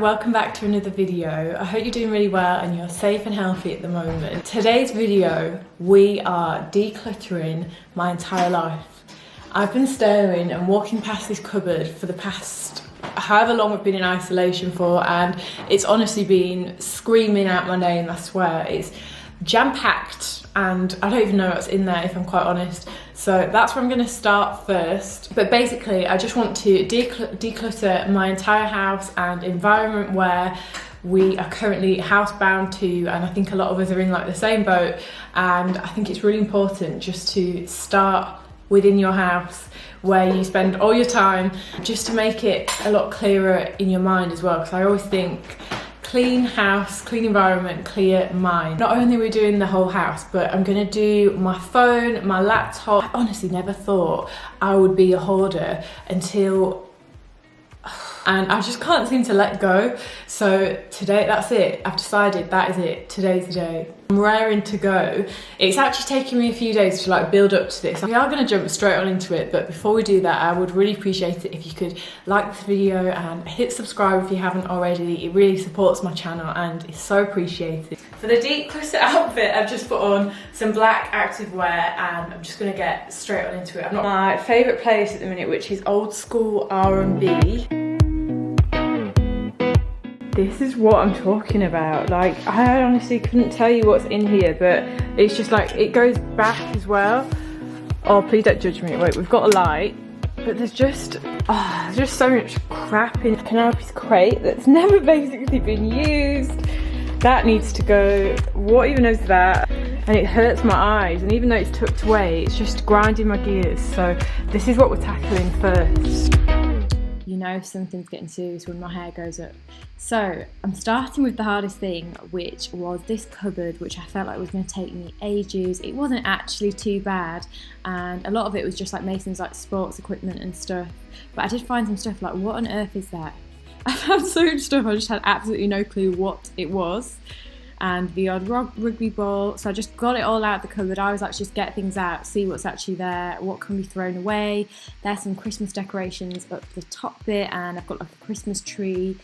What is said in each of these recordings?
welcome back to another video. I hope you're doing really well and you're safe and healthy at the moment. Today's video, we are decluttering my entire life. I've been staring and walking past this cupboard for the past however long I've been in isolation for, and it's honestly been screaming out my name, I swear. It's jam-packed and I don't even know what's in there, if I'm quite honest. So that's where I'm going to start first. But basically, I just want to declutter my entire house and environment where we are currently housebound to, and I think a lot of us are in like the same boat. And I think it's really important just to start within your house where you spend all your time, just to make it a lot clearer in your mind as well. Because I always think clean house, clean environment, clear mind. Not only are we doing the whole house, but I'm gonna do my phone, my laptop. I honestly never thought I would be a hoarder until, and I just can't seem to let go. So today, that's it. I've decided that is it. Today's the day. I'm raring to go. It's actually taken me a few days to like build up to this. We are going to jump straight on into it, but before we do that, I would really appreciate it if you could like this video and hit subscribe if you haven't already. It really supports my channel and is so appreciated. For the declutter outfit, I've just put on some black activewear and I'm just going to get straight on into it. I'm not my favourite place at the minute, which is old school R&B. This is what I'm talking about. Like, I honestly couldn't tell you what's in here, but it's just like, it goes back as well. Oh, please don't judge me. Wait, we've got a light, but there's just so much crap in Penelope's crate that's never basically been used. That needs to go. What even is that? And it hurts my eyes, and even though it's tucked away, it's just grinding my gears. So this is what we're tackling first. You know something's getting serious when my hair goes up. So I'm starting with the hardest thing, which was this cupboard, which I felt like was going to take me ages. It wasn't actually too bad, and a lot of it was just like Mason's like sports equipment and stuff. But I did find some stuff like, what on earth is that? I found so much stuff, I just had absolutely no clue what it was. And the odd rugby ball. So I just got it all out of the cupboard. I was like, just get things out, see what's actually there, what can be thrown away. There's some Christmas decorations up the top bit, and I've got like a Christmas tree.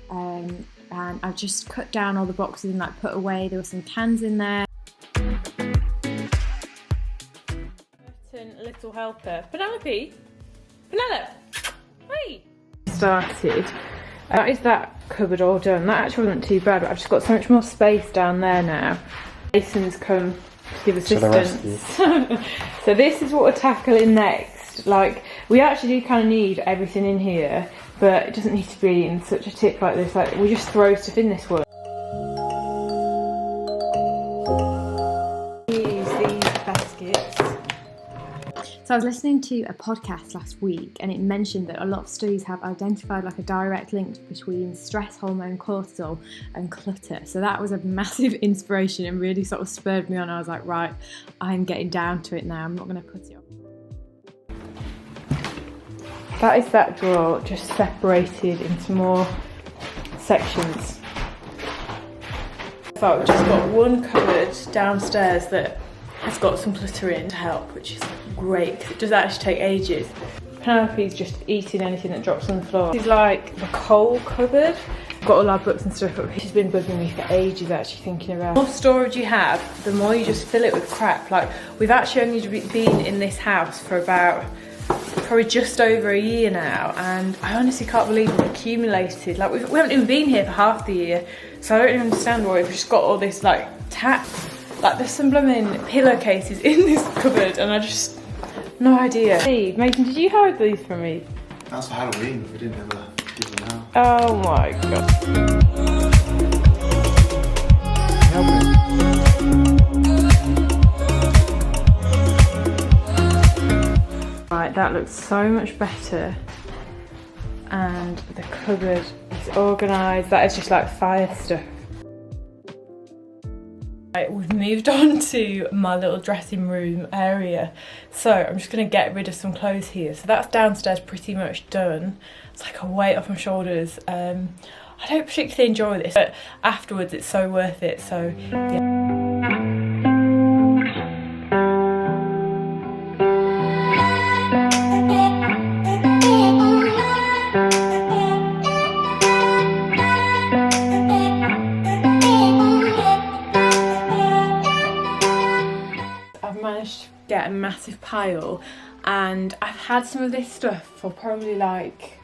And I've just cut down all the boxes and like put away. There were some cans in there. Little helper. Penelope? Hey! Started. That is that cupboard all done. That actually wasn't too bad, but I've just got so much more space down there now. Jason's come to give assistance. So this is what we're tackling next. Like, we actually do kind of need everything in here, but it doesn't need to be in such a tip like this. Like, we just throw stuff in this one. Use these baskets. So I was listening to a podcast last week, and it mentioned that a lot of studies have identified like a direct link between stress hormone cortisol and clutter. So that was a massive inspiration and really sort of spurred me on. I was like, right, I'm getting down to it now. I'm not going to put it on. That is that drawer just separated into more sections. So I've just got one cupboard downstairs that has got some clutter in to help, which is great because it does actually take ages. Penelope's just eating anything that drops on the floor. This is like the coal cupboard. I've got all our books and stuff up here. She's been bugging me for ages actually thinking about. The more storage you have, the more you just fill it with crap. Like, we've actually only been in this house for about probably just over a year now, and I honestly can't believe we've accumulated. Like, we haven't even been here for half the year, so I don't even understand why we've just got all this like tap. Like, there's some blooming pillowcases in this cupboard, and I just, no idea. Hey, Mason, did you hide these from me? That's for Halloween, we didn't ever give them out. Oh my god. Right, that looks so much better. And the cupboard is organised. That is just like fire stuff. We've moved on to my little dressing room area, so I'm just going to get rid of some clothes here. So that's downstairs pretty much done. It's like a weight off my shoulders. I don't particularly enjoy this, but afterwards it's so worth it. So yeah. get a massive pile, and I've had some of this stuff for probably like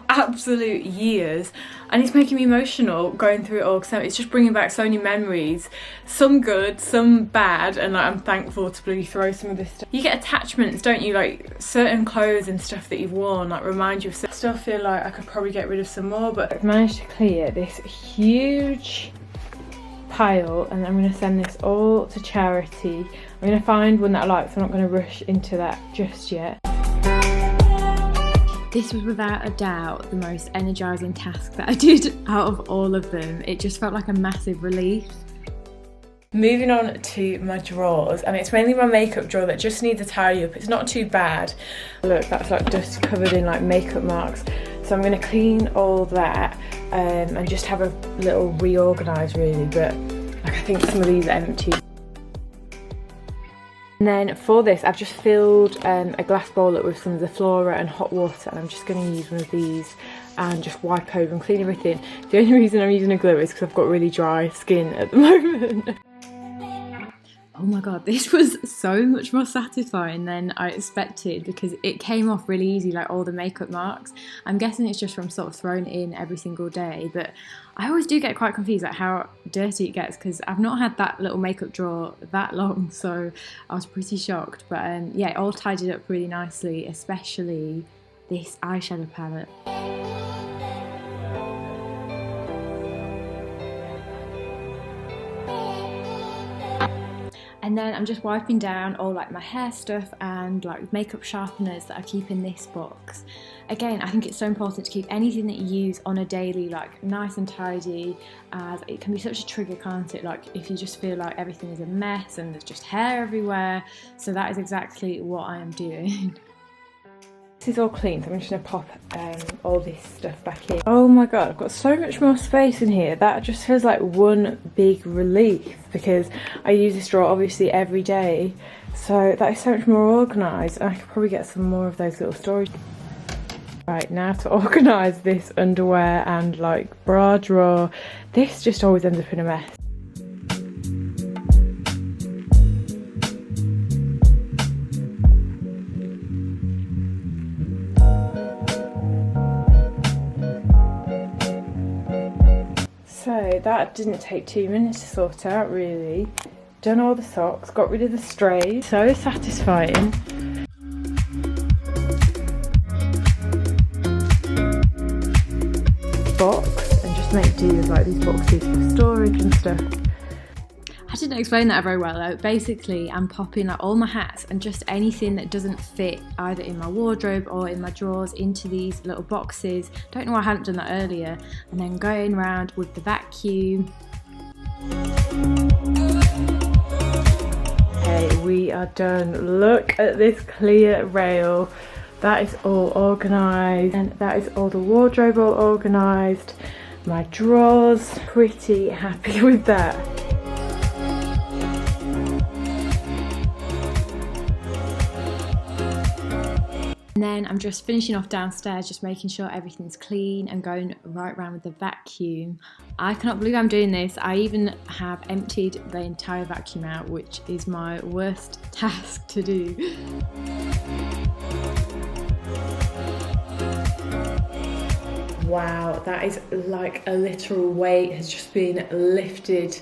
absolute years, and it's making me emotional going through it all because it's just bringing back so many memories, some good, some bad, and like I'm thankful to really throw some of this stuff. You get attachments, don't you, like certain clothes and stuff that you've worn like remind you of stuff. I still feel like I could probably get rid of some more, but I've managed to clear this huge pile, and I'm going to send this all to charity. I'm going to find one that I like, so I'm not going to rush into that just yet. This was without a doubt the most energising task that I did out of all of them. It just felt like a massive relief. Moving on to my drawers, and it's mainly my makeup drawer that just needs a tidy up. It's not too bad. Look, that's like dust covered in like makeup marks. So I'm going to clean all that and just have a little reorganise really, but like I think some of these are empty. And then for this, I've just filled a glass bowl up with some of the Flora and hot water, and I'm just going to use one of these and just wipe over and clean everything. The only reason I'm using a glue is because I've got really dry skin at the moment. Oh my god, this was so much more satisfying than I expected because it came off really easy, like all the makeup marks. I'm guessing it's just from sort of throwing it in every single day, but I always do get quite confused at how dirty it gets because I've not had that little makeup drawer that long, so I was pretty shocked. But yeah, it all tidied up really nicely, especially this eyeshadow palette. And then I'm just wiping down all like my hair stuff and like makeup sharpeners that I keep in this box. Again, I think it's so important to keep anything that you use on a daily like nice and tidy, as it can be such a trigger, can't it? Like if you just feel like everything is a mess and there's just hair everywhere. So that is exactly what I am doing. This is all clean, so I'm just going to pop all this stuff back in. Oh my god, I've got so much more space in here. That just feels like one big relief because I use this drawer obviously every day. So that is so much more organised, and I could probably get some more of those little storage. Right, now to organise this underwear and like bra drawer. This just always ends up in a mess. So that didn't take 2 minutes to sort out really. Done all the socks, got rid of the strays. So satisfying. Box and just make do with like these boxes for storage and stuff. I didn't explain that very well though. Basically, I'm popping like all my hats and just anything that doesn't fit either in my wardrobe or in my drawers into these little boxes. Don't know why I hadn't done that earlier. And then going around with the vacuum. Okay, we are done. Look at this clear rail. That is all organised, and that is all the wardrobe all organised. My drawers, pretty happy with that. And then I'm just finishing off downstairs, just making sure everything's clean and going right around with the vacuum. I cannot believe I'm doing this. I even have emptied the entire vacuum out, which is my worst task to do. Wow, that is like a literal weight has just been lifted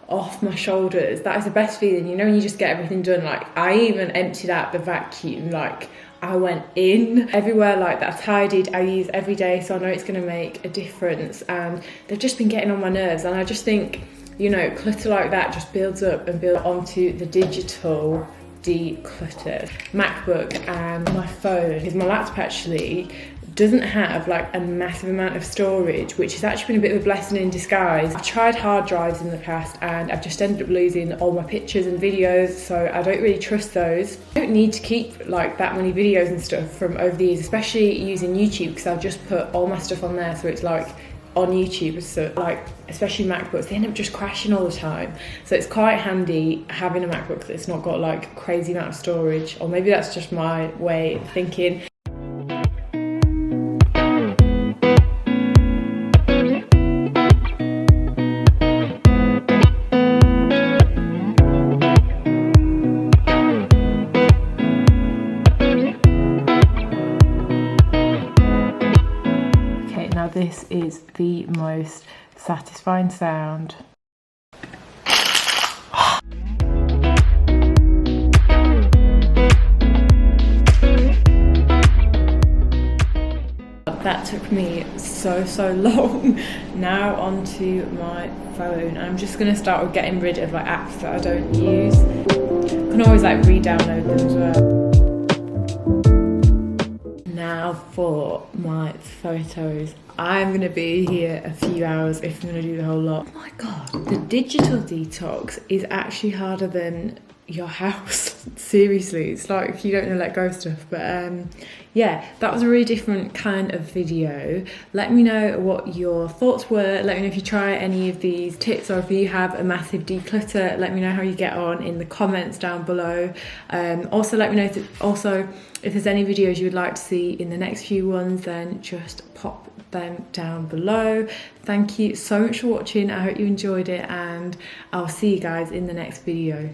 off my shoulders. That is the best feeling, you know, when you just get everything done. Like I even emptied out the vacuum, like I went in everywhere like that. I tidied, I use every day, so I know it's going to make a difference. And they've just been getting on my nerves, and I just think, you know, clutter like that just builds up and builds onto the digital declutter. MacBook and my phone, because my laptop actually doesn't have like a massive amount of storage, which has actually been a bit of a blessing in disguise. I've tried hard drives in the past and I've just ended up losing all my pictures and videos, so I don't really trust those. I don't need to keep like that many videos and stuff from over the years, especially using YouTube, because I've just put all my stuff on there, so it's like on YouTube. So like especially MacBooks, they end up just crashing all the time, so it's quite handy having a MacBook that's not got like crazy amount of storage. Or maybe that's just my way of thinking. is the most satisfying sound. That took me so long. Now onto my phone. I'm just gonna start with getting rid of like apps that I don't use. You can always like re-download them as well. Now for my photos. I'm gonna be here a few hours if I'm gonna do the whole lot. Oh my god, the digital detox is actually harder than your house. Seriously, it's like if you don't know, let go of stuff. But yeah, that was a really different kind of video. Let me know what your thoughts were. Let me know if you try any of these tips, or if you have a massive declutter, let me know how you get on in the comments down below. Also let me know if there's any videos you would like to see in the next few ones, then just pop them down below. Thank you so much for watching. I hope you enjoyed it, and I'll see you guys in the next video.